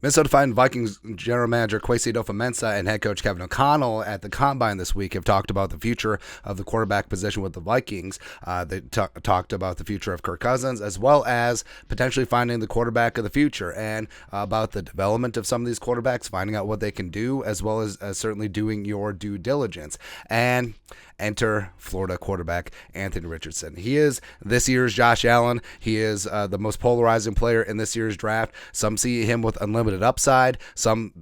Minnesota Vikings general manager Kwesi Adofo-Mensah and head coach Kevin O'Connell at the Combine this week have talked about the future of the quarterback position with the Vikings. They talked about the future of Kirk Cousins, as well as potentially finding the quarterback of the future, and about the development of some of these quarterbacks, finding out what they can do, as well as certainly doing your due diligence. And enter Florida quarterback Anthony Richardson. He is this year's Josh Allen. He is the most polarizing player in this year's draft. Some see him with unlimited upside. Some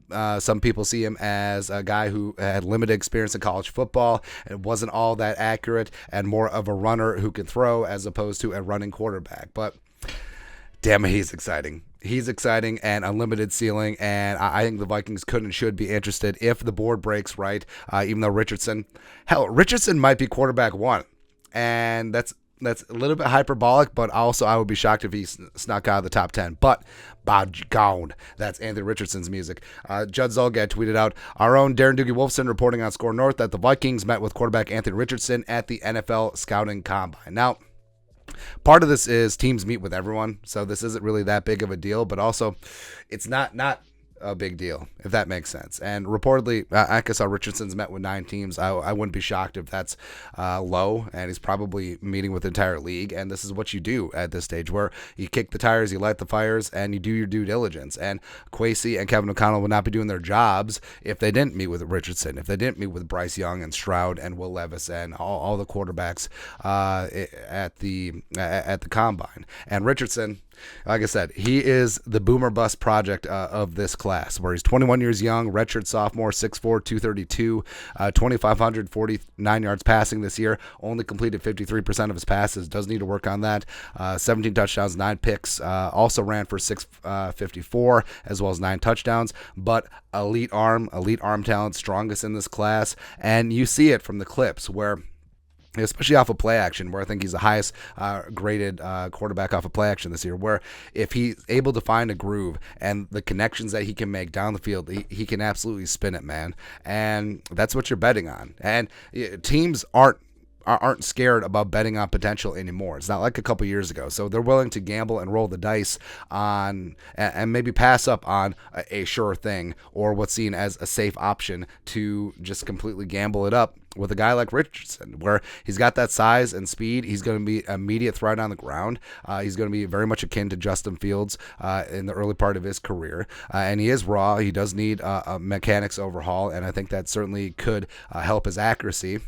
people see him as a guy who had limited experience in college football and wasn't all that accurate, and more of a runner who can throw as opposed to a running quarterback. But damn it, he's exciting. He's exciting and unlimited ceiling, and I think the Vikings could and should be interested if the board breaks right, even though Richardson might be quarterback one, and that's a little bit hyperbolic, but also I would be shocked if he snuck out of the top 10. But gone. That's Anthony Richardson's music. Judd Zulgad tweeted out, our own Darren Wolfson reporting on Score North that the Vikings met with quarterback Anthony Richardson at the NFL Scouting Combine. Now, part of this is teams meet with everyone, so this isn't really that big of a deal, but also it's not a big deal, if that makes sense. And reportedly, I saw Richardson's met with 9 teams. I wouldn't be shocked if that's low, and he's probably meeting with the entire league. And this is what you do at this stage, where you kick the tires, you light the fires, and you do your due diligence. And Kwesi and Kevin O'Connell would not be doing their jobs if they didn't meet with Richardson, if they didn't meet with Bryce Young and Stroud and Will Levis and all the quarterbacks at the Combine. And Richardson, like I said, he is the boomer bust project of this class, where he's 21 years young, redshirt sophomore, 6'4", 232, 2,549 yards passing this year, only completed 53% of his passes, does need to work on that, 17 touchdowns, 9 picks, also ran for 654, as well as 9 touchdowns, but elite arm talent, strongest in this class, and you see it from the clips where, especially off of play action, where I think he's the highest graded quarterback off of play action this year, where if he's able to find a groove and the connections that he can make down the field, he can absolutely spin it, man. And that's what you're betting on. And teams aren't scared about betting on potential anymore. It's not like a couple years ago. So they're willing to gamble and roll the dice on and maybe pass up on a sure thing or what's seen as a safe option to just completely gamble it up with a guy like Richardson, where he's got that size and speed. He's going to be an immediate threat on the ground. He's going to be very much akin to Justin Fields in the early part of his career. And he is raw. He does need a mechanics overhaul, and I think that certainly could help his accuracy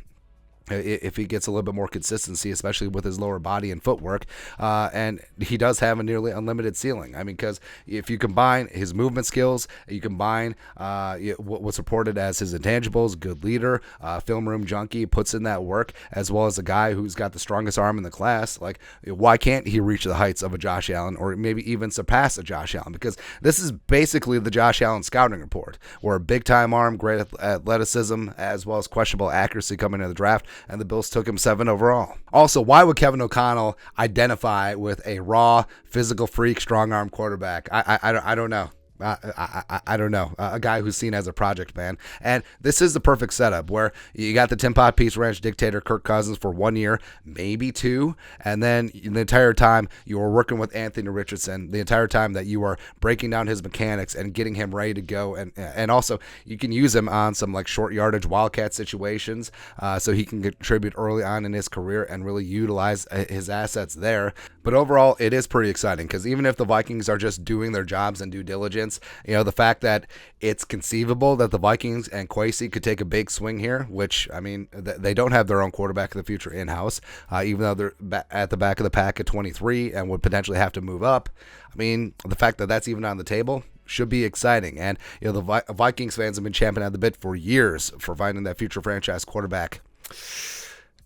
if he gets a little bit more consistency, especially with his lower body and footwork. And he does have a nearly unlimited ceiling. I mean, because if you combine his movement skills, you combine what's reported as his intangibles, good leader, film room junkie, puts in that work, as well as a guy who's got the strongest arm in the class, like, why can't he reach the heights of a Josh Allen, or maybe even surpass a Josh Allen? Because this is basically the Josh Allen scouting report, where a big-time arm, great athleticism, as well as questionable accuracy coming into the draft, and the Bills took him 7 overall. Also, why would Kevin O'Connell identify with a raw, physical freak, strong-arm quarterback? I don't know. I don't know. A guy who's seen as a project man. And this is the perfect setup, where you got the Tim Pot Peace Ranch dictator Kirk Cousins for 1 year, maybe 2, and then the entire time you are working with Anthony Richardson, the entire time that you are breaking down his mechanics and getting him ready to go, and also you can use him on some like short yardage wildcat situations, so he can contribute early on in his career and really utilize his assets there. But overall, it is pretty exciting, because even if the Vikings are just doing their jobs and due diligence, the fact that it's conceivable that the Vikings and Kwesi could take a big swing here, which, I mean, they don't have their own quarterback of the future in-house, even though they're at the back of the pack at 23 and would potentially have to move up. I mean, the fact that that's even on the table should be exciting. And, the Vikings fans have been champing at the bit for years for finding that future franchise quarterback.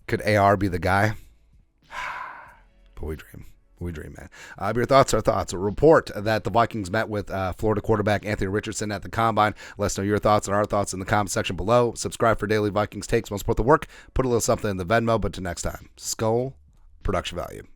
Could AR be the guy? But we dream, man. Your thoughts are thoughts. A report that the Vikings met with Florida quarterback Anthony Richardson at the Combine. Let us know your thoughts and our thoughts in the comment section below. Subscribe for daily Vikings takes. Want to support the work? Put a little something in the Venmo. But to next time, Skull Production Value.